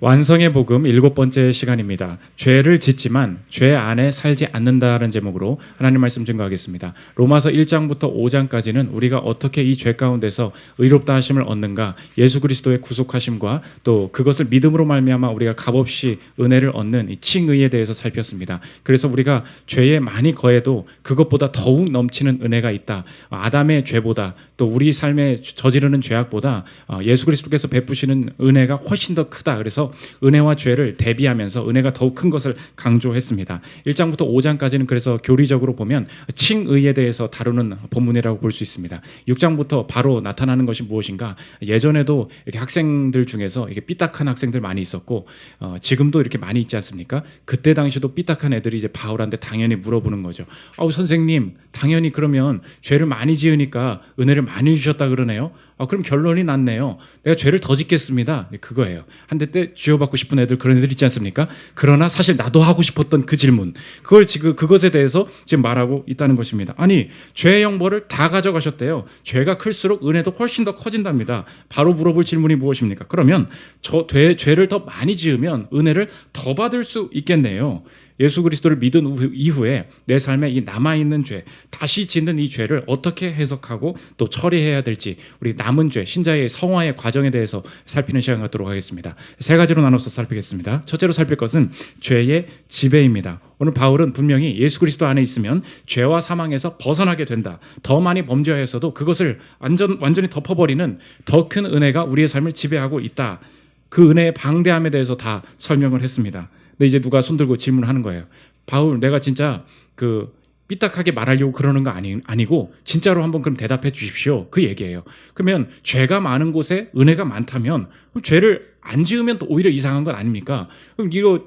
완성의 복음 7번째 시간입니다. 죄를 짓지만 죄 안에 살지 않는다는 제목으로 하나님 말씀 증거하겠습니다. 로마서 1장부터 5장까지는 우리가 어떻게 이 죄 가운데서 의롭다 하심을 얻는가, 예수 그리스도의 구속하심과 또 그것을 믿음으로 말미암아 우리가 값없이 은혜를 얻는 이 칭의에 대해서 살폈습니다. 그래서 우리가 죄에 많이 거해도 그것보다 더욱 넘치는 은혜가 있다. 아담의 죄보다 또 우리 삶에 저지르는 죄악보다 예수 그리스도께서 베푸시는 은혜가 훨씬 더 크다. 그래서 은혜와 죄를 대비하면서 은혜가 더욱 큰 것을 강조했습니다. 1장부터 5장까지는 그래서 교리적으로 보면 칭의에 대해서 다루는 본문이라고 볼 수 있습니다. 6장부터 바로 나타나는 것이 무엇인가? 예전에도 이렇게 학생들 중에서 이렇게 삐딱한 학생들 많이 있었고 지금도 이렇게 많이 있지 않습니까? 그때 당시도 삐딱한 애들이 이제 바울한테 당연히 물어보는 거죠. 선생님, 당연히 그러면 죄를 많이 지으니까 은혜를 많이 주셨다 그러네요. 그럼 결론이 났네요. 내가 죄를 더 짓겠습니다. 그거예요. 한 대 때 쥐어받고 싶은 애들, 그런 애들 있지 않습니까? 그러나 사실 나도 하고 싶었던 그 질문, 그걸 지금 그것에 대해서 지금 말하고 있다는 것입니다. 아니, 죄의 형벌을 다 가져가셨대요. 죄가 클수록 은혜도 훨씬 더 커진답니다. 바로 물어볼 질문이 무엇입니까? 그러면 죄를 더 많이 지으면 은혜를 더 받을 수 있겠네요. 예수 그리스도를 믿은 이후에 내 삶에 이 남아있는 죄, 다시 짓는 이 죄를 어떻게 해석하고 또 처리해야 될지, 우리 남은 죄, 신자의 성화의 과정에 대해서 살피는 시간 갖도록 하겠습니다. 세 가지로 나눠서 살피겠습니다. 첫째로 살필 것은 죄의 지배입니다. 오늘 바울은 분명히 예수 그리스도 안에 있으면 죄와 사망에서 벗어나게 된다. 더 많이 범죄하였어도 그것을 완전히 덮어버리는 더 큰 은혜가 우리의 삶을 지배하고 있다. 그 은혜의 방대함에 대해서 다 설명을 했습니다. 근데 이제 누가 손들고 질문하는 거예요. 바울, 내가 진짜 삐딱하게 말하려고 그러는 거 아니고 진짜로 한번 그럼 대답해 주십시오. 그 얘기예요. 그러면 죄가 많은 곳에 은혜가 많다면 그럼 죄를 안 지으면 또 오히려 이상한 것 아닙니까? 그럼 이거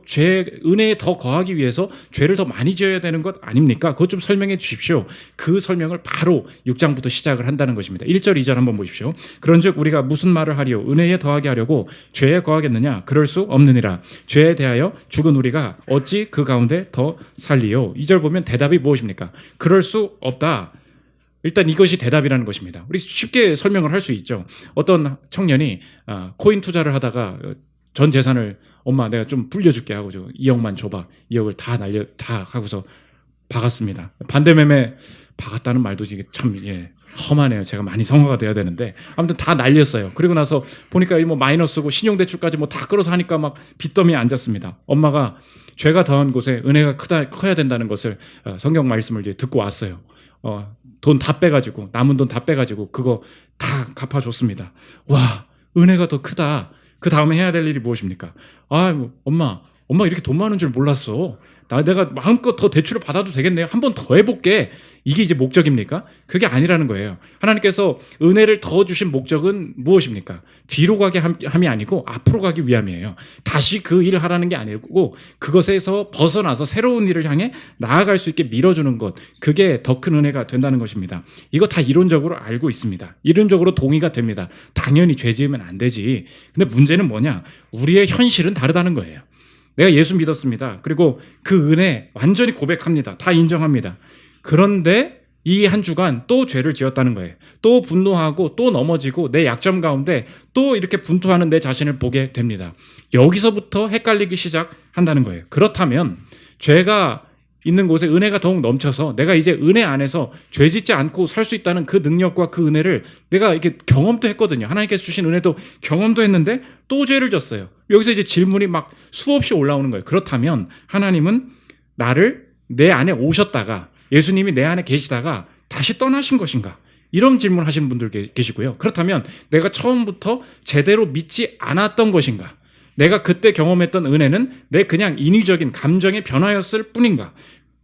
은혜에 더 거하기 위해서 죄를 더 많이 지어야 되는 것 아닙니까? 그것 좀 설명해 주십시오. 그 설명을 바로 6장부터 시작을 한다는 것입니다. 1절, 2절 한번 보십시오. 그런즉 우리가 무슨 말을 하리요? 은혜에 더하게 하려고 죄에 거하겠느냐? 그럴 수 없느니라. 죄에 대하여 죽은 우리가 어찌 그 가운데 더 살리요? 2절 보면 대답이 무엇입니까? 그럴 수 없다. 일단 이것이 대답이라는 것입니다. 우리 쉽게 설명을 할 수 있죠. 어떤 청년이 코인 투자를 하다가 전 재산을 엄마 내가 좀 불려줄게 하고 2억만 줘봐. 2억을 다 하고서 박았습니다. 반대매매 박았다는 말도 참 험하네요. 제가 많이 성화가 돼야 되는데 아무튼 다 날렸어요. 그리고 나서 보니까 마이너스고 신용대출까지 다 끌어서 하니까 막 빚더미에 앉았습니다. 엄마가 죄가 더한 곳에 은혜가 커야 된다는 것을 성경 말씀을 이제 듣고 왔어요. 돈 다 빼가지고 남은 돈 다 빼가지고 그거 다 갚아줬습니다. 와, 은혜가 더 크다. 그 다음에 해야 될 일이 무엇입니까? 엄마 이렇게 돈 많은 줄 몰랐어. 내가 마음껏 더 대출을 받아도 되겠네요. 한 번 더 해볼게. 이게 이제 목적입니까? 그게 아니라는 거예요. 하나님께서 은혜를 더 주신 목적은 무엇입니까? 뒤로 가게 함이 아니고 앞으로 가기 위함이에요. 다시 그 일을 하라는 게 아니고 그것에서 벗어나서 새로운 일을 향해 나아갈 수 있게 밀어주는 것, 그게 더 큰 은혜가 된다는 것입니다. 이거 다 이론적으로 알고 있습니다. 이론적으로 동의가 됩니다. 당연히 죄 지으면 안 되지. 근데 문제는 뭐냐? 우리의 현실은 다르다는 거예요. 내가 예수 믿었습니다. 그리고 그 은혜 완전히 고백합니다. 다 인정합니다. 그런데 이 한 주간 또 죄를 지었다는 거예요. 또 분노하고 또 넘어지고 내 약점 가운데 또 이렇게 분투하는 내 자신을 보게 됩니다. 여기서부터 헷갈리기 시작한다는 거예요. 그렇다면 죄가 있는 곳에 은혜가 더욱 넘쳐서 내가 이제 은혜 안에서 죄 짓지 않고 살 수 있다는 그 능력과 그 은혜를 내가 이렇게 경험도 했거든요. 하나님께서 주신 은혜도 경험도 했는데 또 죄를 졌어요. 여기서 이제 질문이 막 수없이 올라오는 거예요. 그렇다면 하나님은 나를 내 안에 오셨다가 예수님이 내 안에 계시다가 다시 떠나신 것인가? 이런 질문 하시는 분들 계시고요. 그렇다면 내가 처음부터 제대로 믿지 않았던 것인가? 내가 그때 경험했던 은혜는 내 그냥 인위적인 감정의 변화였을 뿐인가?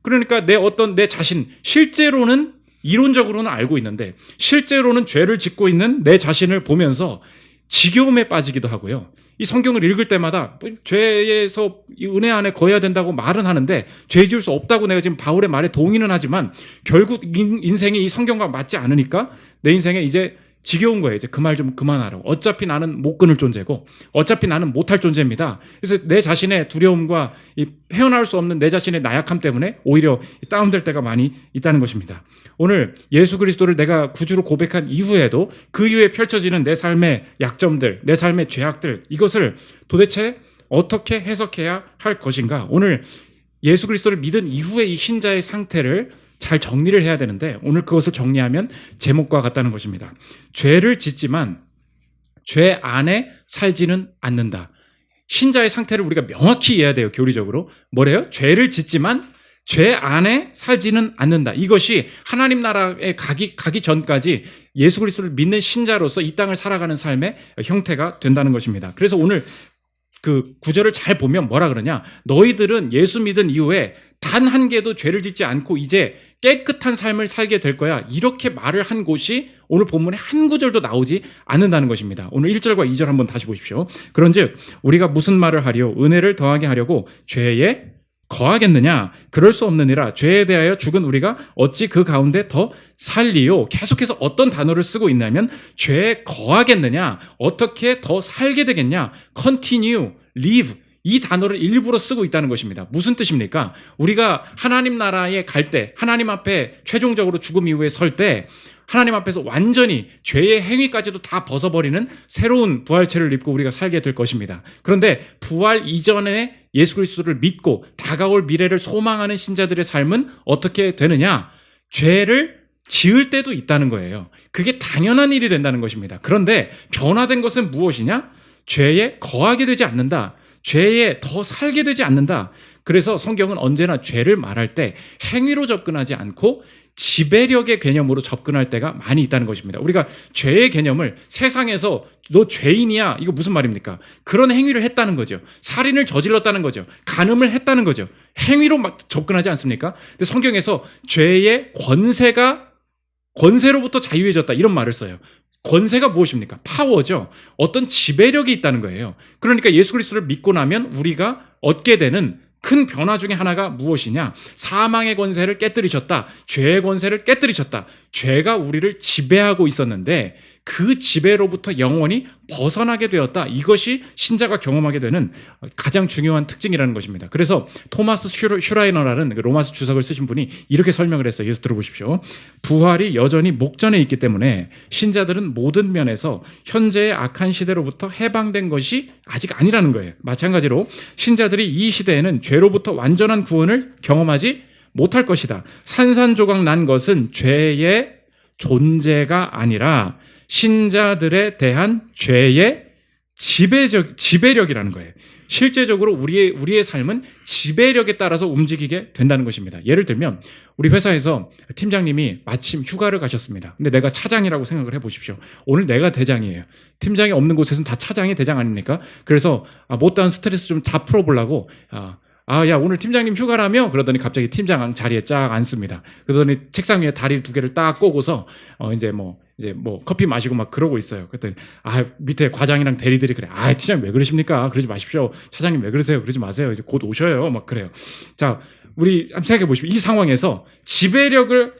그러니까 내 자신, 실제로는 이론적으로는 알고 있는데 실제로는 죄를 짓고 있는 내 자신을 보면서 지겨움에 빠지기도 하고요. 이 성경을 읽을 때마다 죄에서 은혜 안에 거해야 된다고 말은 하는데 죄 지을 수 없다고 내가 지금 바울의 말에 동의는 하지만 결국 인생이 이 성경과 맞지 않으니까 내 인생에 이제 지겨운 거예요. 이제 그 말 좀 그만하라고. 어차피 나는 못 끊을 존재고 어차피 나는 못할 존재입니다. 그래서 내 자신의 두려움과 헤어나올 수 없는 내 자신의 나약함 때문에 오히려 다운될 때가 많이 있다는 것입니다. 오늘 예수 그리스도를 내가 구주로 고백한 이후에도 그 이후에 펼쳐지는 내 삶의 약점들, 내 삶의 죄악들, 이것을 도대체 어떻게 해석해야 할 것인가? 오늘 예수 그리스도를 믿은 이후에 이 신자의 상태를 잘 정리를 해야 되는데 오늘 그것을 정리하면 제목과 같다는 것입니다. 죄를 짓지만 죄 안에 살지는 않는다. 신자의 상태를 우리가 명확히 이해해야 돼요. 교리적으로. 뭐래요? 죄를 짓지만 죄 안에 살지는 않는다. 이것이 하나님 나라에 가기 전까지 예수 그리스도를 믿는 신자로서 이 땅을 살아가는 삶의 형태가 된다는 것입니다. 그래서 오늘 그 구절을 잘 보면 뭐라 그러냐? 너희들은 예수 믿은 이후에 단 한 개도 죄를 짓지 않고 이제 깨끗한 삶을 살게 될 거야. 이렇게 말을 한 곳이 오늘 본문에 한 구절도 나오지 않는다는 것입니다. 오늘 1절과 2절 한번 다시 보십시오. 그런즉 우리가 무슨 말을 하리요? 은혜를 더하게 하려고 죄에 거하겠느냐? 그럴 수 없느니라. 죄에 대하여 죽은 우리가 어찌 그 가운데 더 살리요? 계속해서 어떤 단어를 쓰고 있냐면 죄에 거하겠느냐? 어떻게 더 살게 되겠냐? continue, live. 이 단어를 일부러 쓰고 있다는 것입니다. 무슨 뜻입니까? 우리가 하나님 나라에 갈 때, 하나님 앞에 최종적으로 죽음 이후에 설 때 하나님 앞에서 완전히 죄의 행위까지도 다 벗어버리는 새로운 부활체를 입고 우리가 살게 될 것입니다. 그런데 부활 이전에 예수 그리스도를 믿고 다가올 미래를 소망하는 신자들의 삶은 어떻게 되느냐? 죄를 지을 때도 있다는 거예요. 그게 당연한 일이 된다는 것입니다. 그런데 변화된 것은 무엇이냐? 죄에 거하게 되지 않는다. 죄에 더 살게 되지 않는다. 그래서 성경은 언제나 죄를 말할 때 행위로 접근하지 않고 지배력의 개념으로 접근할 때가 많이 있다는 것입니다. 우리가 죄의 개념을 세상에서 너 죄인이야 이거 무슨 말입니까? 그런 행위를 했다는 거죠. 살인을 저질렀다는 거죠. 간음을 했다는 거죠. 행위로 막 접근하지 않습니까? 근데 성경에서 죄의 권세로부터 자유해졌다 이런 말을 써요. 권세가 무엇입니까? 파워죠. 어떤 지배력이 있다는 거예요. 그러니까 예수 그리스도를 믿고 나면 우리가 얻게 되는 큰 변화 중에 하나가 무엇이냐? 사망의 권세를 깨뜨리셨다. 죄의 권세를 깨뜨리셨다. 죄가 우리를 지배하고 있었는데 그 지배로부터 영원히 벗어나게 되었다. 이것이 신자가 경험하게 되는 가장 중요한 특징이라는 것입니다. 그래서 토마스 슈라이너라는 로마서 주석을 쓰신 분이 이렇게 설명을 했어요. 예수 들어보십시오. 부활이 여전히 목전에 있기 때문에 신자들은 모든 면에서 현재의 악한 시대로부터 해방된 것이 아직 아니라는 거예요. 마찬가지로 신자들이 이 시대에는 죄로부터 완전한 구원을 경험하지 못할 것이다. 산산조각 난 것은 죄의 존재가 아니라 신자들에 대한 죄의 지배력이라는 거예요. 실제적으로 우리의 삶은 지배력에 따라서 움직이게 된다는 것입니다. 예를 들면 우리 회사에서 팀장님이 마침 휴가를 가셨습니다. 근데 내가 차장이라고 생각을 해보십시오. 오늘 내가 대장이에요. 팀장이 없는 곳에서는 다 차장이 대장 아닙니까? 그래서 못다한 스트레스 좀 다 풀어보려고 야, 오늘 팀장님 휴가라며? 그러더니 갑자기 팀장 자리에 쫙 앉습니다. 그러더니 책상 위에 다리 두 개를 딱 꼬고서, 이제 커피 마시고 막 그러고 있어요. 그랬더니, 밑에 과장이랑 대리들이 그래. 팀장님 왜 그러십니까? 그러지 마십시오. 차장님 왜 그러세요? 그러지 마세요. 이제 곧 오셔요. 막 그래요. 자, 우리 한번 생각해 보십시오. 이 상황에서 지배력을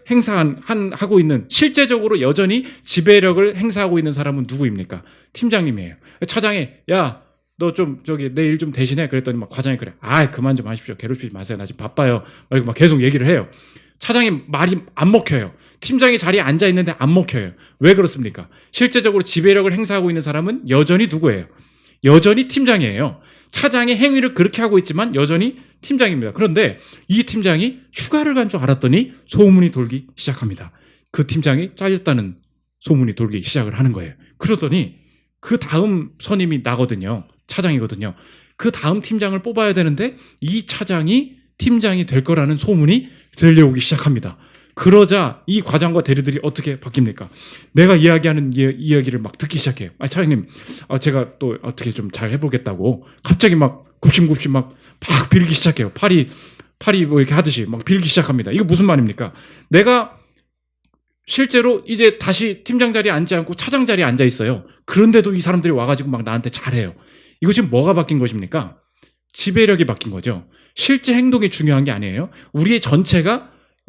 하고 있는, 실제적으로 여전히 지배력을 행사하고 있는 사람은 누구입니까? 팀장님이에요. 차장이, 야, 너 좀 내일 좀 대신해. 그랬더니 막 과장이 그래. 그만 좀 하십시오. 괴롭히지 마세요. 나 지금 바빠요. 막 계속 얘기를 해요. 차장이 말이 안 먹혀요. 팀장이 자리에 앉아 있는데 안 먹혀요. 왜 그렇습니까? 실제적으로 지배력을 행사하고 있는 사람은 여전히 누구예요? 여전히 팀장이에요. 차장의 행위를 그렇게 하고 있지만 여전히 팀장입니다. 그런데 이 팀장이 휴가를 간 줄 알았더니 소문이 돌기 시작합니다. 그 팀장이 잘렸다는 소문이 돌기 시작을 하는 거예요. 그러더니 그 다음 선임이 나거든요. 차장이거든요. 그 다음 팀장을 뽑아야 되는데 이 차장이 팀장이 될 거라는 소문이 들려오기 시작합니다. 그러자 이 과장과 대리들이 어떻게 바뀝니까? 내가 이야기하는 이야기를 막 듣기 시작해요. 차장님, 제가 또 어떻게 좀 잘 해보겠다고 갑자기 막 굽신굽신 막 빌기 시작해요. 팔이 뭐 이렇게 하듯이 막 빌기 시작합니다. 이거 무슨 말입니까? 내가 실제로 이제 다시 팀장 자리에 앉지 않고 차장 자리에 앉아 있어요. 그런데도 이 사람들이 와가지고 막 나한테 잘해요. 이거 지금 뭐가 바뀐 것입니까? 지배력이 바뀐 거죠. 실제 행동이 중요한 게 아니에요. 우리의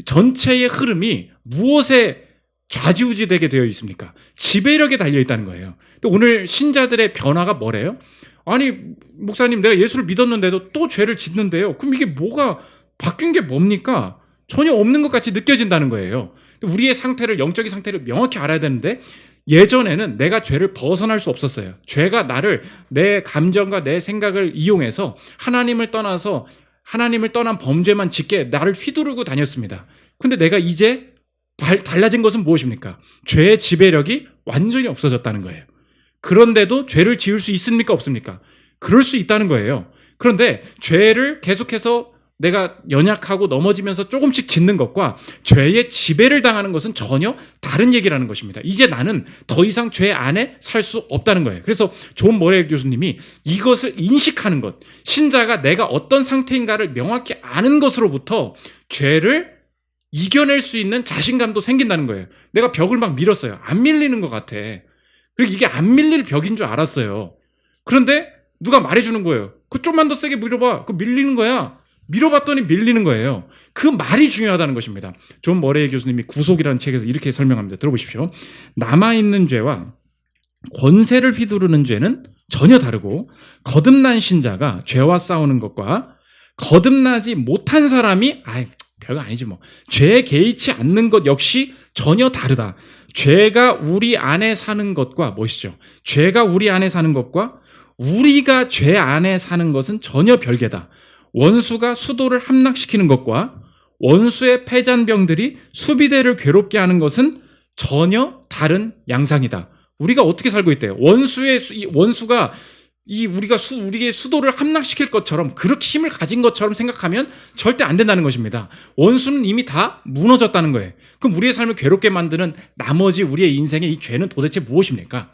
전체의 흐름이 무엇에 좌지우지되게 되어 있습니까? 지배력에 달려 있다는 거예요. 또 오늘 신자들의 변화가 뭐래요? 목사님 내가 예수를 믿었는데도 또 죄를 짓는데요. 그럼 이게 뭐가 바뀐 게 뭡니까? 전혀 없는 것 같이 느껴진다는 거예요. 우리의 상태를, 영적인 상태를 명확히 알아야 되는데 예전에는 내가 죄를 벗어날 수 없었어요. 죄가 나를, 내 감정과 내 생각을 이용해서 하나님을 떠난 범죄만 짓게 나를 휘두르고 다녔습니다. 근데 내가 이제 달라진 것은 무엇입니까? 죄의 지배력이 완전히 없어졌다는 거예요. 그런데도 죄를 지을 수 있습니까? 없습니까? 그럴 수 있다는 거예요. 그런데 죄를 계속해서 내가 연약하고 넘어지면서 조금씩 짓는 것과 죄의 지배를 당하는 것은 전혀 다른 얘기라는 것입니다. 이제 나는 더 이상 죄 안에 살 수 없다는 거예요. 그래서 존 머레이 교수님이 이것을 인식하는 것, 신자가 내가 어떤 상태인가를 명확히 아는 것으로부터 죄를 이겨낼 수 있는 자신감도 생긴다는 거예요. 내가 벽을 막 밀었어요. 안 밀리는 것 같아. 그리고 이게 안 밀릴 벽인 줄 알았어요. 그런데 누가 말해주는 거예요. 그 좀만 더 세게 밀어봐. 그 밀리는 거야. 밀어봤더니 밀리는 거예요. 그 말이 중요하다는 것입니다. 존 머레이 교수님이 구속이라는 책에서 이렇게 설명합니다. 들어보십시오. 남아있는 죄와 권세를 휘두르는 죄는 전혀 다르고, 거듭난 신자가 죄와 싸우는 것과 거듭나지 못한 사람이 별거 아니지 뭐, 죄에 개의치 않는 것 역시 전혀 다르다. 죄가 우리 안에 사는 것과 무엇이죠? 죄가 우리 안에 사는 것과 우리가 죄 안에 사는 것은 전혀 별개다. 원수가 수도를 함락시키는 것과 원수의 패잔병들이 수비대를 괴롭게 하는 것은 전혀 다른 양상이다. 우리가 어떻게 살고 있대요? 원수가 우리의 수도를 함락시킬 것처럼, 그렇게 힘을 가진 것처럼 생각하면 절대 안 된다는 것입니다. 원수는 이미 다 무너졌다는 거예요. 그럼 우리의 삶을 괴롭게 만드는 나머지 우리의 인생의 이 죄는 도대체 무엇입니까?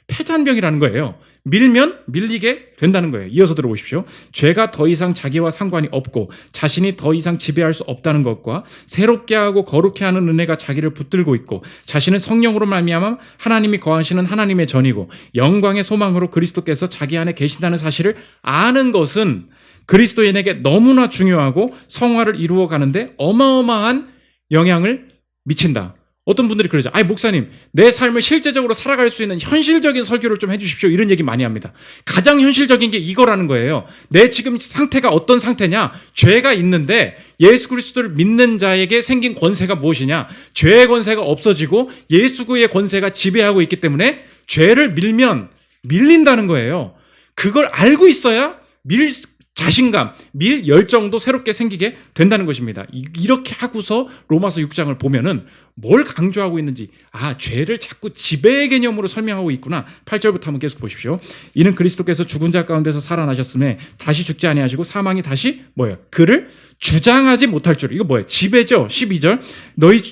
패잔병이라는 거예요. 밀면 밀리게 된다는 거예요. 이어서 들어보십시오. 죄가 더 이상 자기와 상관이 없고 자신이 더 이상 지배할 수 없다는 것과 새롭게 하고 거룩해 하는 은혜가 자기를 붙들고 있고 자신은 성령으로 말미암아 하나님이 거하시는 하나님의 전이고 영광의 소망으로 그리스도께서 자기 안에 계신다는 사실을 아는 것은 그리스도인에게 너무나 중요하고 성화를 이루어 가는데 어마어마한 영향을 미친다. 어떤 분들이 그러죠. 목사님, 내 삶을 실제적으로 살아갈 수 있는 현실적인 설교를 좀 해주십시오. 이런 얘기 많이 합니다. 가장 현실적인 게 이거라는 거예요. 내 지금 상태가 어떤 상태냐? 죄가 있는데 예수 그리스도를 믿는 자에게 생긴 권세가 무엇이냐? 죄의 권세가 없어지고 예수의 권세가 지배하고 있기 때문에 죄를 밀면 밀린다는 거예요. 그걸 알고 있어야 자신감, 밀 열정도 새롭게 생기게 된다는 것입니다. 이렇게 하고서 로마서 6장을 보면은 뭘 강조하고 있는지, 죄를 자꾸 지배의 개념으로 설명하고 있구나. 8절부터 한번 계속 보십시오. 이는 그리스도께서 죽은 자 가운데서 살아나셨음에 다시 죽지 아니하시고 사망이 다시 그를 주장하지 못할 줄. 이거 뭐예요? 지배죠. 12절.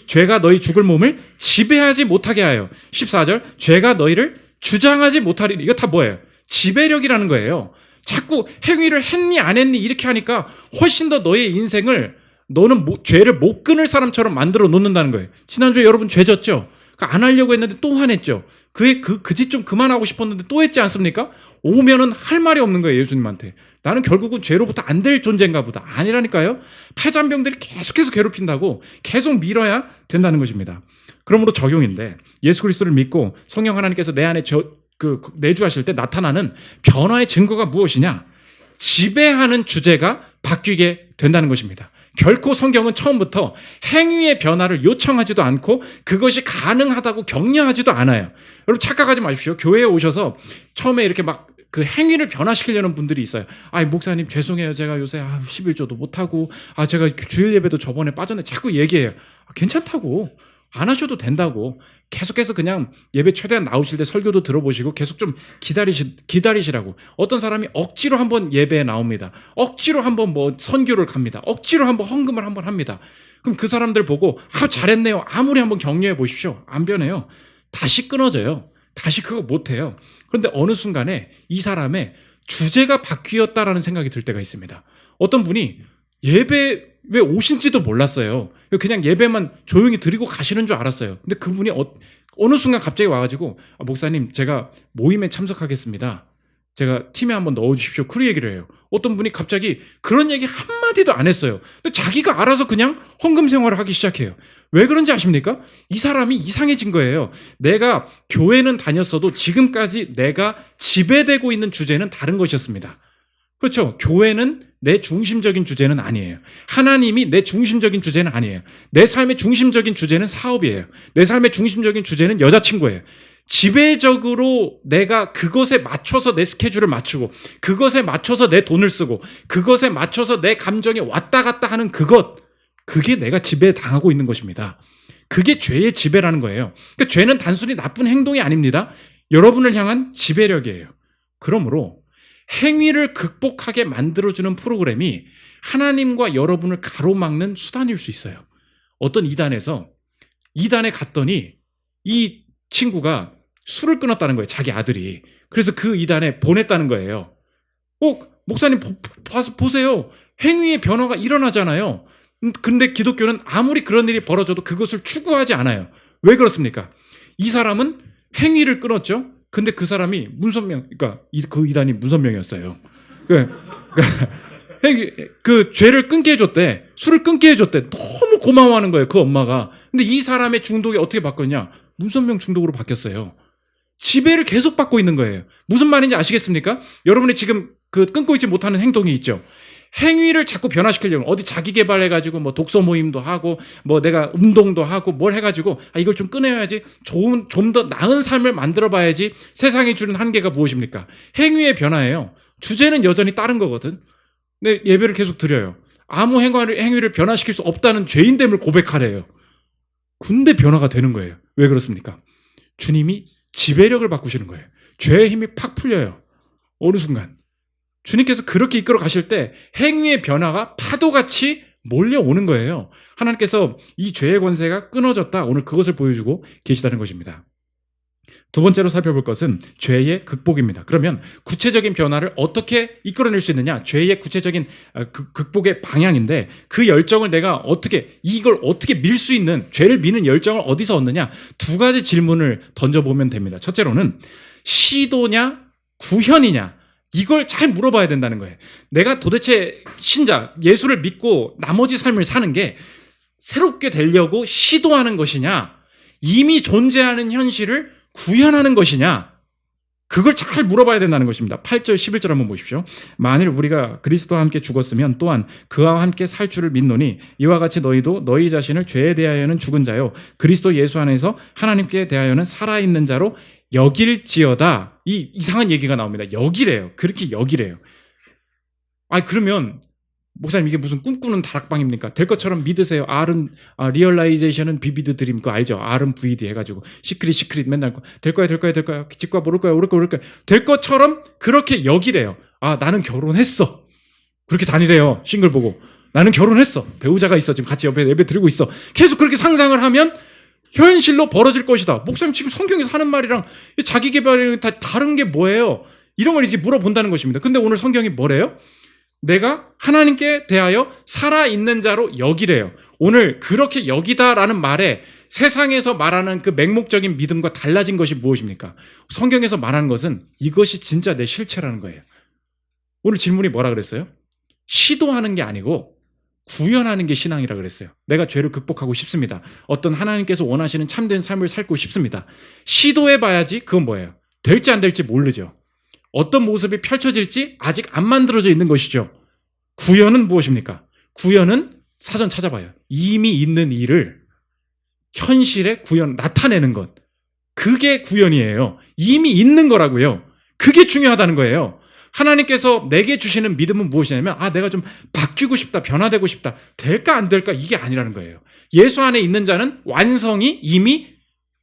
죄가 너희 죽을 몸을 지배하지 못하게 하여. 14절. 죄가 너희를 주장하지 못하리니. 이거 다 뭐예요? 지배력이라는 거예요. 자꾸 행위를 했니 안 했니 이렇게 하니까 훨씬 더 너의 인생을, 너는 죄를 못 끊을 사람처럼 만들어 놓는다는 거예요. 지난주에 여러분 죄 졌죠? 안 하려고 했는데 또 화냈죠? 그 짓 좀 그만하고 싶었는데 또 했지 않습니까? 오면은 할 말이 없는 거예요. 예수님한테. 나는 결국은 죄로부터 안 될 존재인가 보다. 아니라니까요. 패잔병들이 계속해서 괴롭힌다고 계속 밀어야 된다는 것입니다. 그러므로 적용인데, 예수 그리스도를 믿고 성령 하나님께서 내 안에 내주하실 때 나타나는 변화의 증거가 무엇이냐? 지배하는 주제가 바뀌게 된다는 것입니다. 결코 성경은 처음부터 행위의 변화를 요청하지도 않고 그것이 가능하다고 격려하지도 않아요. 여러분 착각하지 마십시오. 교회에 오셔서 처음에 이렇게 막 그 행위를 변화시키려는 분들이 있어요. 목사님 죄송해요. 제가 요새 11조도 못하고 제가 주일 예배도 저번에 빠졌네. 자꾸 얘기해요. 괜찮다고. 안 하셔도 된다고. 계속해서 그냥 예배 최대한 나오실 때 설교도 들어보시고 계속 좀 기다리시라고. 어떤 사람이 억지로 한번 예배에 나옵니다. 억지로 한번 선교를 갑니다. 억지로 한번 헌금을 한번 합니다. 그럼 그 사람들 보고 잘했네요. 아무리 한번 격려해 보십시오. 안 변해요. 다시 끊어져요. 다시 그거 못해요. 그런데 어느 순간에 이 사람의 주제가 바뀌었다라는 생각이 들 때가 있습니다. 어떤 분이 예배 왜 오신지도 몰랐어요. 그냥 예배만 조용히 드리고 가시는 줄 알았어요. 근데 그분이 어느 순간 갑자기 와가지고 목사님 제가 모임에 참석하겠습니다. 제가 팀에 한번 넣어주십시오. 그 얘기를 해요. 어떤 분이 갑자기 그런 얘기 한마디도 안 했어요. 근데 자기가 알아서 그냥 헌금 생활을 하기 시작해요. 왜 그런지 아십니까? 이 사람이 이상해진 거예요. 내가 교회는 다녔어도 지금까지 내가 지배되고 있는 주제는 다른 것이었습니다. 그렇죠. 교회는 내 중심적인 주제는 아니에요. 하나님이 내 중심적인 주제는 아니에요. 내 삶의 중심적인 주제는 사업이에요. 내 삶의 중심적인 주제는 여자친구예요. 지배적으로 내가 그것에 맞춰서 내 스케줄을 맞추고, 그것에 맞춰서 내 돈을 쓰고, 그것에 맞춰서 내 감정이 왔다 갔다 하는 그게 내가 지배당하고 있는 것입니다. 그게 죄의 지배라는 거예요. 그러니까 죄는 단순히 나쁜 행동이 아닙니다. 여러분을 향한 지배력이에요. 그러므로 행위를 극복하게 만들어주는 프로그램이 하나님과 여러분을 가로막는 수단일 수 있어요. 어떤 이단에 갔더니 이 친구가 술을 끊었다는 거예요. 자기 아들이. 그래서 그 이단에 보냈다는 거예요. 목사님 보세요. 행위의 변화가 일어나잖아요. 근데 기독교는 아무리 그런 일이 벌어져도 그것을 추구하지 않아요. 왜 그렇습니까? 이 사람은 행위를 끊었죠. 근데 그 사람이 그러니까 그 이단이 문선명이었어요. 그 죄를 끊게 해줬대. 술을 끊게 해줬대. 너무 고마워하는 거예요. 그 엄마가. 근데 이 사람의 중독이 어떻게 바뀌었냐? 문선명 중독으로 바뀌었어요. 지배를 계속 받고 있는 거예요. 무슨 말인지 아시겠습니까? 여러분이 지금 그 끊고 있지 못하는 행동이 있죠. 행위를 자꾸 변화시키려고 어디 자기 개발해가지고 뭐 독서 모임도 하고 뭐 내가 운동도 하고 뭘 해가지고 이걸 좀 끊어야지 좀 더 나은 삶을 만들어봐야지. 세상이 주는 한계가 무엇입니까? 행위의 변화예요. 주제는 여전히 다른 거거든. 근데 예배를 계속 드려요. 아무 행위를 변화시킬 수 없다는 죄인됨을 고백하래요. 근데 변화가 되는 거예요. 왜 그렇습니까? 주님이 지배력을 바꾸시는 거예요. 죄의 힘이 팍 풀려요. 어느 순간. 주님께서 그렇게 이끌어 가실 때 행위의 변화가 파도같이 몰려오는 거예요. 하나님께서 이 죄의 권세가 끊어졌다. 오늘 그것을 보여주고 계시다는 것입니다. 두 번째로 살펴볼 것은 죄의 극복입니다. 그러면 구체적인 변화를 어떻게 이끌어낼 수 있느냐? 죄의 구체적인 극복의 방향인데 그 열정을 내가 이걸 어떻게 밀 수 있는, 죄를 미는 열정을 어디서 얻느냐? 두 가지 질문을 던져보면 됩니다. 첫째로는 시도냐 구현이냐? 이걸 잘 물어봐야 된다는 거예요. 내가 도대체 예수를 믿고 나머지 삶을 사는 게 새롭게 되려고 시도하는 것이냐? 이미 존재하는 현실을 구현하는 것이냐? 그걸 잘 물어봐야 된다는 것입니다. 8절 11절 한번 보십시오. 만일 우리가 그리스도와 함께 죽었으면 또한 그와 함께 살 줄을 믿노니 이와 같이 너희도 너희 자신을 죄에 대하여는 죽은 자요 그리스도 예수 안에서 하나님께 대하여는 살아있는 자로 여길지어다. 이 이상한 얘기가 나옵니다. 여기래요. 그렇게 여기래요. 그러면 목사님 이게 무슨 꿈꾸는 다락방입니까? 될 것처럼 믿으세요. 리얼라이제이션은 비비드 드림 그거 알죠? R은 VD 해가지고 시크릿 맨날 될 거야 직과 모를 거야 될 것처럼 그렇게 여기래요. 나는 결혼했어. 그렇게 다니래요. 싱글 보고 나는 결혼했어. 배우자가 있어. 지금 같이 옆에 예배 드리고 있어. 계속 그렇게 상상을 하면 현실로 벌어질 것이다. 목사님 지금 성경에서 하는 말이랑 자기 개발이랑 다 다른 게 뭐예요? 이런 걸 이제 물어본다는 것입니다. 근데 오늘 성경이 뭐래요? 내가 하나님께 대하여 살아있는 자로 여기래요. 오늘 그렇게 여기다라는 말에 세상에서 말하는 그 맹목적인 믿음과 달라진 것이 무엇입니까? 성경에서 말하는 것은 이것이 진짜 내 실체라는 거예요. 오늘 질문이 뭐라 그랬어요? 시도하는 게 아니고 구현하는 게 신앙이라 그랬어요. 내가 죄를 극복하고 싶습니다. 어떤 하나님께서 원하시는 참된 삶을 살고 싶습니다. 시도해봐야지 그건 뭐예요? 될지 안 될지 모르죠. 어떤 모습이 펼쳐질지 아직 안 만들어져 있는 것이죠. 구현은 무엇입니까? 구현은 사전 찾아봐요. 이미 있는 일을 현실에 나타내는 것. 그게 구현이에요. 이미 있는 거라고요. 그게 중요하다는 거예요. 하나님께서 내게 주시는 믿음은 무엇이냐면 내가 좀 바뀌고 싶다, 변화되고 싶다, 될까 안 될까 이게 아니라는 거예요. 예수 안에 있는 자는 완성이 이미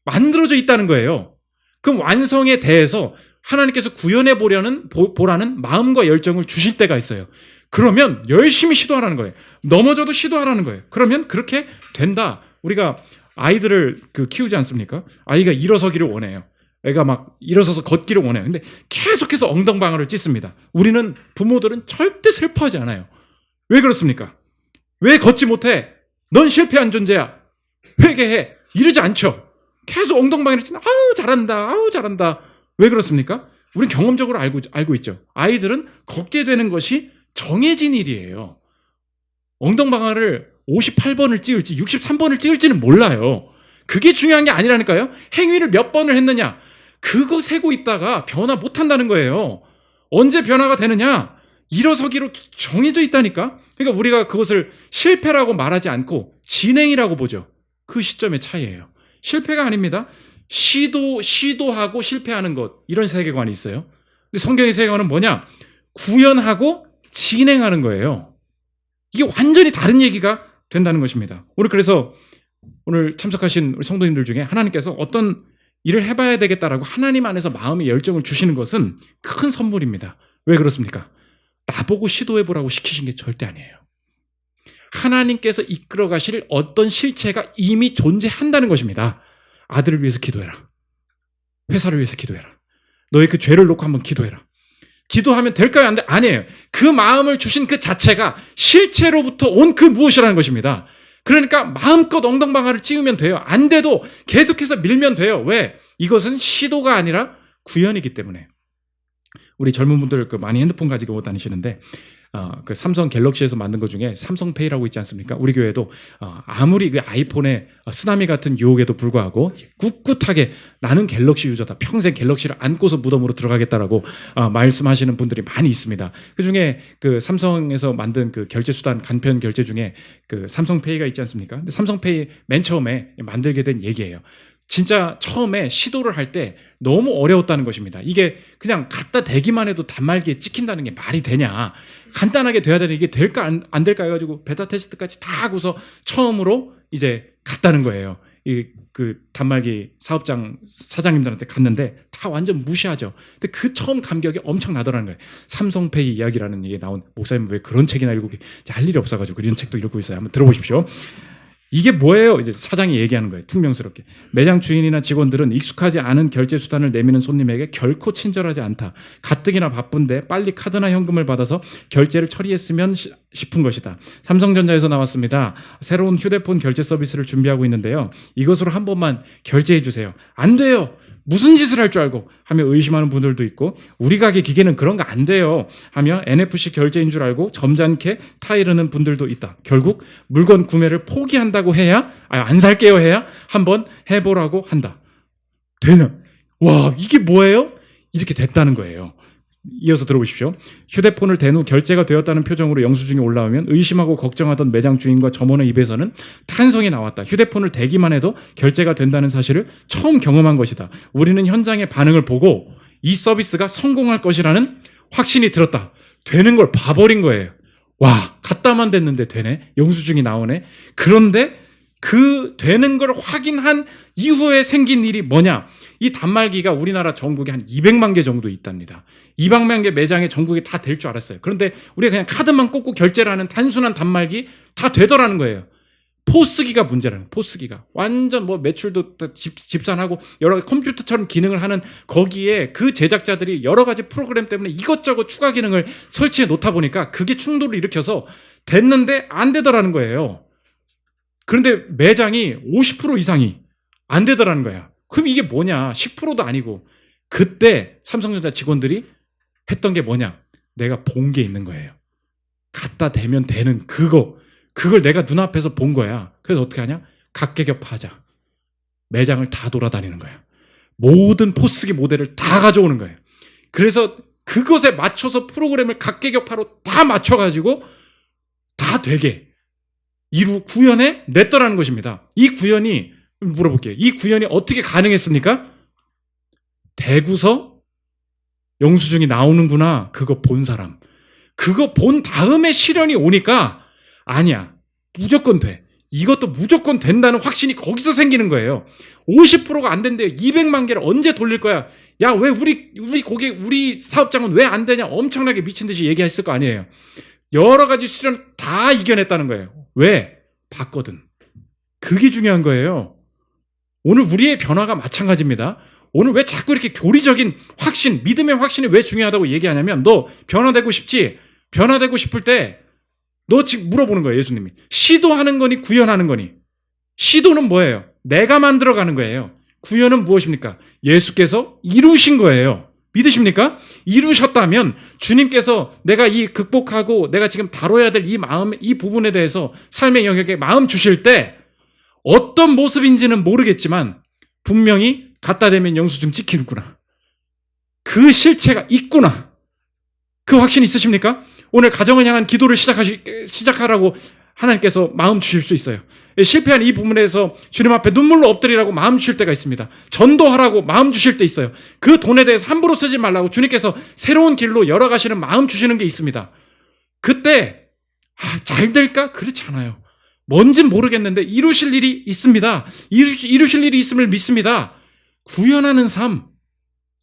만들어져 있다는 거예요. 그럼 완성에 대해서 하나님께서 구현해 보라는 마음과 열정을 주실 때가 있어요. 그러면 열심히 시도하라는 거예요. 넘어져도 시도하라는 거예요. 그러면 그렇게 된다. 우리가 아이들을 키우지 않습니까? 아이가 일어서기를 원해요. 애가 막 일어서서 걷기를 원해요. 근데 계속해서 엉덩방아를 찢습니다. 우리는 부모들은 절대 슬퍼하지 않아요. 왜 그렇습니까? 왜 걷지 못해? 넌 실패한 존재야. 회개해. 이러지 않죠. 계속 엉덩방아를 찢는 잘한다. 왜 그렇습니까? 우린 경험적으로 알고 있죠. 아이들은 걷게 되는 것이 정해진 일이에요. 엉덩방아를 58번을 찍을지 63번을 찍을지는 몰라요. 그게 중요한 게 아니라니까요. 행위를 몇 번을 했느냐. 그거 세고 있다가 변화 못한다는 거예요. 언제 변화가 되느냐. 일어서기로 정해져 있다니까. 그러니까 우리가 그것을 실패라고 말하지 않고 진행이라고 보죠. 그 시점의 차이예요. 실패가 아닙니다. 시도하고 실패하는 것, 이런 세계관이 있어요. 근데 성경의 세계관은 뭐냐? 구현하고 진행하는 거예요. 이게 완전히 다른 얘기가 된다는 것입니다. 그래서 오늘 참석하신 우리 성도님들 중에 하나님께서 어떤 일을 해봐야 되겠다라고 하나님 안에서 마음의 열정을 주시는 것은 큰 선물입니다. 왜 그렇습니까? 나보고 시도해보라고 시키신 게 절대 아니에요. 하나님께서 이끌어 가실 어떤 실체가 이미 존재한다는 것입니다. 아들을 위해서 기도해라. 회사를 위해서 기도해라. 너의 그 죄를 놓고 한번 기도해라. 기도하면 될까요? 안 돼? 아니에요. 그 마음을 주신 그 자체가 실체로부터 온 그 무엇이라는 것입니다. 그러니까 마음껏 엉덩방아를 찌우면 돼요. 안 돼도 계속해서 밀면 돼요. 왜? 이것은 시도가 아니라 구현이기 때문에. 우리 젊은 분들 많이 핸드폰 가지고 다니시는데 그 삼성 갤럭시에서 만든 것 중에 삼성페이라고 있지 않습니까? 우리 교회도 아무리 그 아이폰의 쓰나미 같은 유혹에도 불구하고 꿋꿋하게 나는 갤럭시 유저다. 평생 갤럭시를 안고서 무덤으로 들어가겠다라고 말씀하시는 분들이 많이 있습니다. 그 중에 그 삼성에서 만든 그 결제 수단 간편 결제 중에 그 삼성페이가 있지 않습니까? 근데 삼성페이 맨 처음에 만들게 된 얘기예요. 진짜 처음에 시도를 할 때 너무 어려웠다는 것입니다. 이게 그냥 갖다 대기만 해도 단말기에 찍힌다는 게 말이 되냐. 간단하게 돼야 되는 이게 될까 안 될까 해가지고 베타 테스트까지 다 하고서 처음으로 이제 갔다는 거예요. 그 단말기 사업장 사장님들한테 갔는데 다 완전 무시하죠. 근데 그 처음 감격이 엄청 나더라는 거예요. 삼성페이 이야기라는 얘기 나온 목사님 왜 그런 책이나 읽고 할 일이 없어가지고 이런 책도 읽고 있어요. 한번 들어보십시오. 이게 뭐예요? 이제 사장이 얘기하는 거예요. 퉁명스럽게. 매장 주인이나 직원들은 익숙하지 않은 결제 수단을 내미는 손님에게 결코 친절하지 않다. 가뜩이나 바쁜데 빨리 카드나 현금을 받아서 결제를 처리했으면 싶은 것이다. 삼성전자에서 나왔습니다. 새로운 휴대폰 결제 서비스를 준비하고 있는데요. 이것으로 한 번만 결제해 주세요. 안 돼요. 무슨 짓을 할 줄 알고 하며 의심하는 분들도 있고 우리 가게 기계는 그런 거 안 돼요 하며 NFC 결제인 줄 알고 점잖게 타이르는 분들도 있다. 결국 물건 구매를 포기한다고 해야 안 살게요 해야 한번 해보라고 한다. 되나? 와 이게 뭐예요? 이렇게 됐다는 거예요. 이어서 들어보십시오. 휴대폰을 댄 후 결제가 되었다는 표정으로 영수증이 올라오면 의심하고 걱정하던 매장 주인과 점원의 입에서는 탄성이 나왔다. 휴대폰을 대기만 해도 결제가 된다는 사실을 처음 경험한 것이다. 우리는 현장의 반응을 보고 이 서비스가 성공할 것이라는 확신이 들었다. 되는 걸 봐버린 거예요. 와, 갖다만 댔는데 되네. 영수증이 나오네. 그런데 그 되는 걸 확인한 이후에 생긴 일이 뭐냐? 이 단말기가 우리나라 전국에 한 200만 개 정도 있답니다. 200만 개 매장에 전국에 다 될 줄 알았어요. 그런데 우리가 그냥 카드만 꽂고 결제를 하는 단순한 단말기 다 되더라는 거예요. 포스기가 문제라는 거예요. 포스기가. 완전 매출도 집산하고 여러 가지 컴퓨터처럼 기능을 하는 거기에 그 제작자들이 여러 가지 프로그램 때문에 이것저것 추가 기능을 설치해 놓다 보니까 그게 충돌을 일으켜서 됐는데 안 되더라는 거예요. 그런데 매장이 50% 이상이 안 되더라는 거야. 그럼 이게 뭐냐? 10%도 아니고. 그때 삼성전자 직원들이 했던 게 뭐냐? 내가 본 게 있는 거예요. 갖다 대면 되는 그걸 내가 눈앞에서 본 거야. 그래서 어떻게 하냐? 각계격파하자. 매장을 다 돌아다니는 거야. 모든 포스기 모델을 다 가져오는 거예요. 그래서 그것에 맞춰서 프로그램을 각계격파로 다 맞춰가지고 다 되게 구현해 냈더라는 것입니다. 이 구현이 물어볼게요. 이 구현이 어떻게 가능했습니까? 대구서 영수증이 나오는구나. 그거 본 사람. 그거 본 다음에 실현이 오니까 아니야. 무조건 돼. 이것도 무조건 된다는 확신이 거기서 생기는 거예요. 50%가 안 된대요. 200만 개를 언제 돌릴 거야? 야, 왜 우리 사업장은 왜 안 되냐? 엄청나게 미친 듯이 얘기했을 거 아니에요. 여러 가지 실현 다 이겨냈다는 거예요. 왜? 봤거든. 그게 중요한 거예요. 오늘 우리의 변화가 마찬가지입니다. 오늘 왜 자꾸 이렇게 교리적인 확신, 믿음의 확신이 왜 중요하다고 얘기하냐면 너 변화되고 싶지? 변화되고 싶을 때 너 지금 물어보는 거예요. 예수님이. 시도하는 거니 구현하는 거니? 시도는 뭐예요? 내가 만들어가는 거예요. 구현은 무엇입니까? 예수께서 이루신 거예요. 믿으십니까? 이루셨다면 주님께서 내가 이 극복하고 내가 지금 다뤄야 될 이 마음, 이 부분에 대해서 삶의 영역에 마음 주실 때 어떤 모습인지는 모르겠지만 분명히 갖다 대면 영수증 찍히는구나. 그 실체가 있구나. 그 확신 있으십니까? 오늘 가정을 향한 기도를 시작하라고 하나님께서 마음 주실 수 있어요. 실패한 이 부분에서 주님 앞에 눈물로 엎드리라고 마음 주실 때가 있습니다. 전도하라고 마음 주실 때 있어요. 그 돈에 대해서 함부로 쓰지 말라고 주님께서 새로운 길로 열어가시는 마음 주시는 게 있습니다. 그때 잘 될까? 그렇지 않아요. 뭔진 모르겠는데 이루실 일이 있습니다. 이루실 일이 있음을 믿습니다. 구현하는 삶,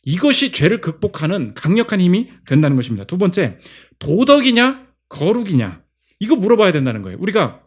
이것이 죄를 극복하는 강력한 힘이 된다는 것입니다. 두 번째, 도덕이냐 거룩이냐, 이거 물어봐야 된다는 거예요. 우리가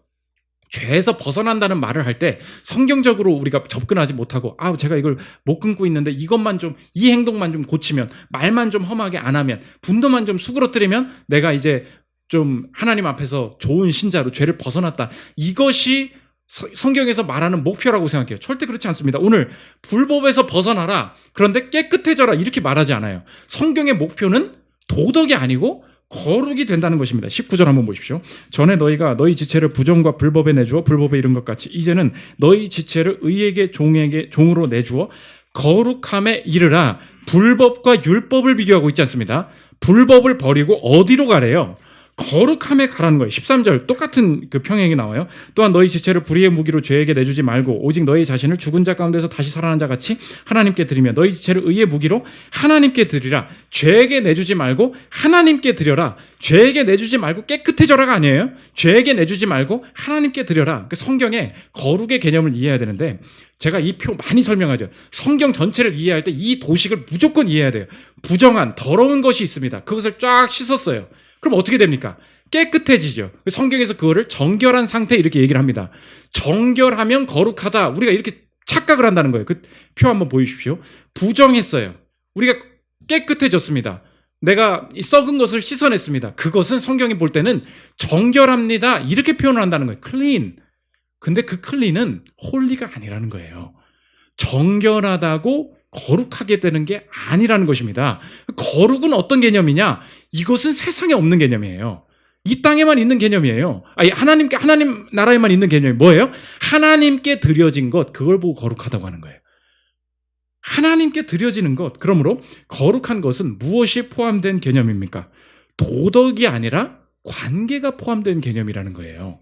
죄에서 벗어난다는 말을 할 때 성경적으로 우리가 접근하지 못하고 제가 이걸 못 끊고 있는데 이것만 좀, 이 행동만 좀 고치면, 말만 좀 험하게 안 하면, 분노만 좀 수그러뜨리면 내가 이제 좀 하나님 앞에서 좋은 신자로 죄를 벗어났다, 이것이 성경에서 말하는 목표라고 생각해요. 절대 그렇지 않습니다. 오늘 불법에서 벗어나라, 그런데 깨끗해져라, 이렇게 말하지 않아요. 성경의 목표는 도덕이 아니고 거룩이 된다는 것입니다. 19절 한번 보십시오. 전에 너희가 너희 지체를 부정과 불법에 내주어 불법에 이른 것 같이 이제는 너희 지체를 의에게 종으로 내주어 거룩함에 이르라. 불법과 율법을 비교하고 있지 않습니다. 불법을 버리고 어디로 가래요? 거룩함에 가라는 거예요. 13절 똑같은 그 평행이 나와요. 또한 너희 지체를 불의의 무기로 죄에게 내주지 말고 오직 너희 자신을 죽은 자 가운데서 다시 살아난 자 같이 하나님께 드리며 너희 지체를 의의 무기로 하나님께 드리라. 죄에게 내주지 말고 하나님께 드려라. 죄에게 내주지 말고 깨끗해져라가 아니에요. 죄에게 내주지 말고 하나님께 드려라. 성경에 거룩의 개념을 이해해야 되는데, 제가 이 표 많이 설명하죠. 성경 전체를 이해할 때 이 도식을 무조건 이해해야 돼요. 부정한 더러운 것이 있습니다. 그것을 쫙 씻었어요. 그럼 어떻게 됩니까? 깨끗해지죠. 성경에서 그거를 정결한 상태, 이렇게 얘기를 합니다. 정결하면 거룩하다, 우리가 이렇게 착각을 한다는 거예요. 그 표 한번 보여주십시오. 부정했어요. 우리가 깨끗해졌습니다. 내가 이 썩은 것을 씻어냈습니다. 그것은 성경이 볼 때는 정결합니다, 이렇게 표현을 한다는 거예요. 클린. 근데 그 클린은 홀리가 아니라는 거예요. 정결하다고 거룩하게 되는 게 아니라는 것입니다. 거룩은 어떤 개념이냐? 이것은 세상에 없는 개념이에요. 이 땅에만 있는 개념이에요. 하나님 나라에만 있는 개념이 뭐예요? 하나님께 드려진 것, 그걸 보고 거룩하다고 하는 거예요. 하나님께 드려지는 것. 그러므로 거룩한 것은 무엇이 포함된 개념입니까? 도덕이 아니라 관계가 포함된 개념이라는 거예요.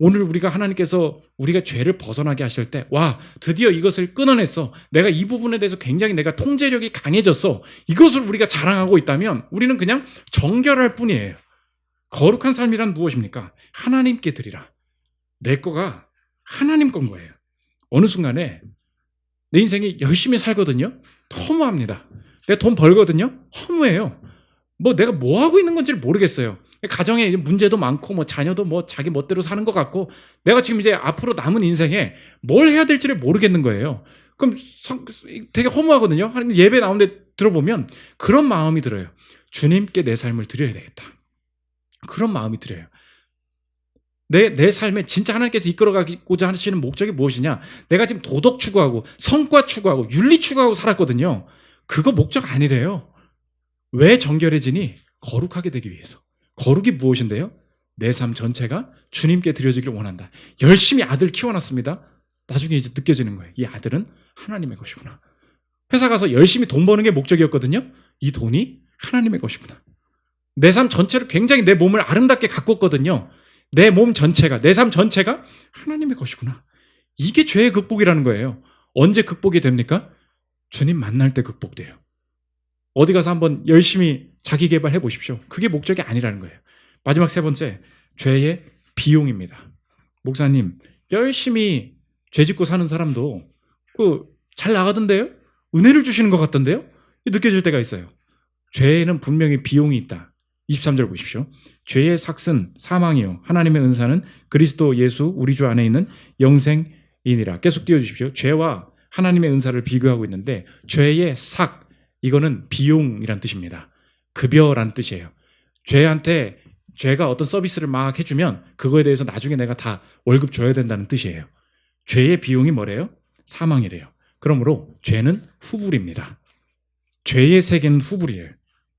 오늘 하나님께서 우리가 죄를 벗어나게 하실 때, 드디어 이것을 끊어냈어, 내가 이 부분에 대해서 굉장히 내가 통제력이 강해졌어, 이것을 우리가 자랑하고 있다면 우리는 그냥 정결할 뿐이에요. 거룩한 삶이란 무엇입니까? 하나님께 드리라. 내 거가 하나님 건 거예요. 어느 순간에 내 인생이 열심히 살거든요. 허무합니다. 내가 돈 벌거든요. 허무해요. 내가 뭐 하고 있는 건지를 모르겠어요. 가정에 문제도 많고 자녀도 자기 멋대로 사는 것 같고, 내가 지금 이제 앞으로 남은 인생에 뭘 해야 될지를 모르겠는 거예요. 그럼 되게 허무하거든요. 하나님 예배 나오는데 들어보면 그런 마음이 들어요. 주님께 내 삶을 드려야 되겠다, 그런 마음이 들어요. 내 삶에 진짜 하나님께서 이끌어가고자 하시는 목적이 무엇이냐? 내가 지금 도덕 추구하고 성과 추구하고 윤리 추구하고 살았거든요. 그거 목적 아니래요. 왜 정결해지니? 거룩하게 되기 위해서. 거룩이 무엇인데요? 내 삶 전체가 주님께 드려지기를 원한다. 열심히 아들 키워놨습니다. 나중에 이제 느껴지는 거예요. 이 아들은 하나님의 것이구나. 회사 가서 열심히 돈 버는 게 목적이었거든요. 이 돈이 하나님의 것이구나. 내 삶 전체를 굉장히 내 몸을 아름답게 가꿨거든요. 내 몸 전체가, 내 삶 전체가 하나님의 것이구나. 이게 죄의 극복이라는 거예요. 언제 극복이 됩니까? 주님 만날 때 극복돼요. 어디 가서 한번 열심히 자기 개발해 보십시오. 그게 목적이 아니라는 거예요. 마지막 세 번째, 죄의 비용입니다. 목사님, 열심히 죄 짓고 사는 사람도 잘 나가던데요? 은혜를 주시는 것 같던데요? 느껴질 때가 있어요. 죄에는 분명히 비용이 있다. 23절 보십시오. 죄의 삭은 사망이요 하나님의 은사는 그리스도 예수 우리 주 안에 있는 영생이니라. 계속 띄워주십시오. 죄와 하나님의 은사를 비교하고 있는데, 죄의 삭, 이거는 비용이란 뜻입니다. 급여란 뜻이에요. 죄가 어떤 서비스를 막 해주면 그거에 대해서 나중에 내가 다 월급 줘야 된다는 뜻이에요. 죄의 비용이 뭐래요? 사망이래요. 그러므로 죄는 후불입니다. 죄의 세계는 후불이에요.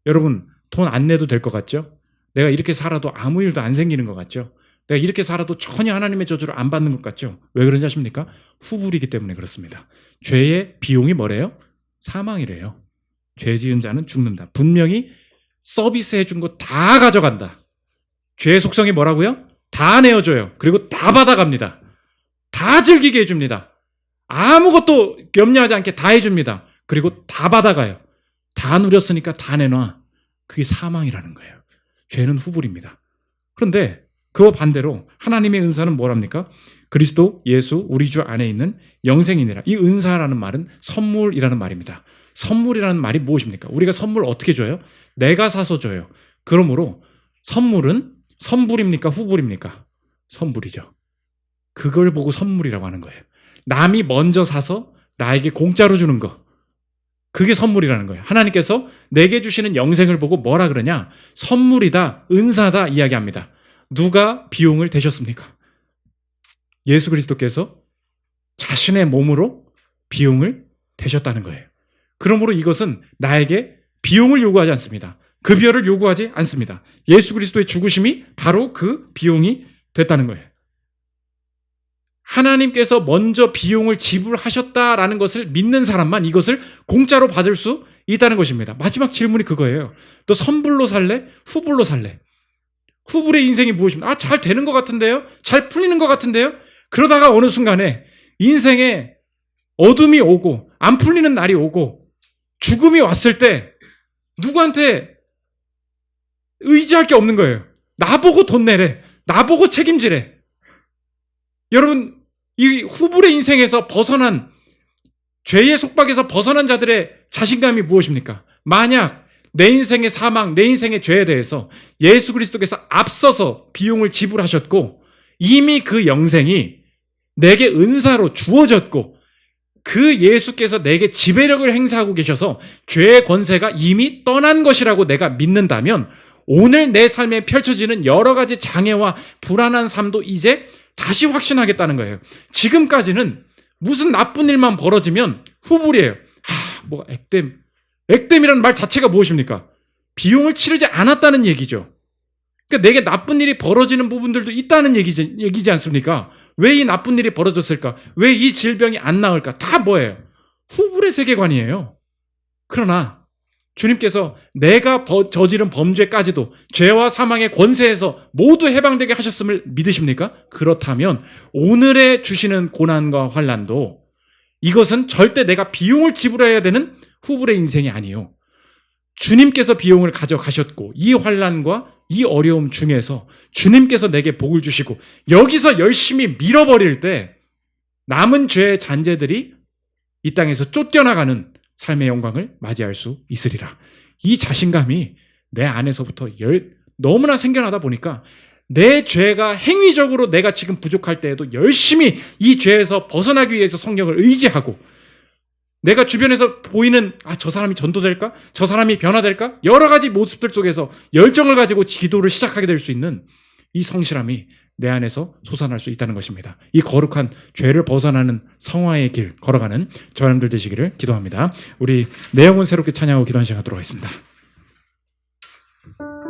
여러분, 돈 안 내도 될 것 같죠? 내가 이렇게 살아도 아무 일도 안 생기는 것 같죠? 내가 이렇게 살아도 전혀 하나님의 저주를 안 받는 것 같죠? 왜 그런지 아십니까? 후불이기 때문에 그렇습니다. 죄의 비용이 뭐래요? 사망이래요. 죄 지은 자는 죽는다. 분명히 서비스 해준 거 다 가져간다. 죄의 속성이 뭐라고요? 다 내어줘요. 그리고 다 받아갑니다. 다 즐기게 해줍니다. 아무것도 염려하지 않게 다 해줍니다. 그리고 다 받아가요. 다 누렸으니까 다 내놔. 그게 사망이라는 거예요. 죄는 후불입니다. 그런데 그와 반대로 하나님의 은사는 뭐랍니까? 그리스도 예수 우리 주 안에 있는 영생이니라. 이 은사라는 말은 선물이라는 말입니다. 선물이라는 말이 무엇입니까? 우리가 선물 어떻게 줘요? 내가 사서 줘요. 그러므로 선물은 선불입니까? 후불입니까? 선불이죠. 그걸 보고 선물이라고 하는 거예요. 남이 먼저 사서 나에게 공짜로 주는 거. 그게 선물이라는 거예요. 하나님께서 내게 주시는 영생을 보고 뭐라 그러냐? 선물이다, 은사다 이야기합니다. 누가 비용을 대셨습니까? 예수 그리스도께서 자신의 몸으로 비용을 대셨다는 거예요. 그러므로 이것은 나에게 비용을 요구하지 않습니다. 급여를 요구하지 않습니다. 예수 그리스도의 죽으심이 바로 그 비용이 됐다는 거예요. 하나님께서 먼저 비용을 지불하셨다라는 것을 믿는 사람만 이것을 공짜로 받을 수 있다는 것입니다. 마지막 질문이 그거예요. 또 선불로 살래? 후불로 살래? 후불의 인생이 무엇입니까? 잘 되는 것 같은데요? 잘 풀리는 것 같은데요? 그러다가 어느 순간에 인생에 어둠이 오고 안 풀리는 날이 오고 죽음이 왔을 때 누구한테 의지할 게 없는 거예요. 나보고 돈 내래. 나보고 책임지래. 여러분, 이 후불의 인생에서 벗어난, 죄의 속박에서 벗어난 자들의 자신감이 무엇입니까? 만약 내 인생의 사망, 내 인생의 죄에 대해서 예수 그리스도께서 앞서서 비용을 지불하셨고 이미 그 영생이 내게 은사로 주어졌고 그 예수께서 내게 지배력을 행사하고 계셔서 죄의 권세가 이미 떠난 것이라고 내가 믿는다면 오늘 내 삶에 펼쳐지는 여러 가지 장애와 불안한 삶도 이제 다시 확신하겠다는 거예요. 지금까지는 무슨 나쁜 일만 벌어지면 후불이에요. 뭐 액땜이라는 말 자체가 무엇입니까? 비용을 치르지 않았다는 얘기죠. 그러니까 내게 나쁜 일이 벌어지는 부분들도 있다는 얘기지 않습니까? 왜 이 나쁜 일이 벌어졌을까? 왜 이 질병이 안 나을까? 다 뭐예요? 후불의 세계관이에요. 그러나 주님께서 내가 저지른 범죄까지도 죄와 사망의 권세에서 모두 해방되게 하셨음을 믿으십니까? 그렇다면 오늘의 주시는 고난과 환난도 이것은 절대 내가 비용을 지불해야 되는 후불의 인생이 아니에요. 주님께서 비용을 가져가셨고 이 환난과 이 어려움 중에서 주님께서 내게 복을 주시고 여기서 열심히 밀어버릴 때 남은 죄의 잔재들이 이 땅에서 쫓겨나가는 삶의 영광을 맞이할 수 있으리라. 이 자신감이 내 안에서부터 너무나 생겨나다 보니까 내 죄가 행위적으로 내가 지금 부족할 때에도 열심히 이 죄에서 벗어나기 위해서 성령을 의지하고 내가 주변에서 보이는 저 사람이 전도될까? 저 사람이 변화될까? 여러 가지 모습들 속에서 열정을 가지고 기도를 시작하게 될 수 있는 이 성실함이 내 안에서 솟아날 수 있다는 것입니다. 이 거룩한 죄를 벗어나는 성화의 길 걸어가는 저 여러분들 되시기를 기도합니다. 우리 내 영혼 새롭게 찬양하고 기도하는 시간 갖도록 하겠습니다.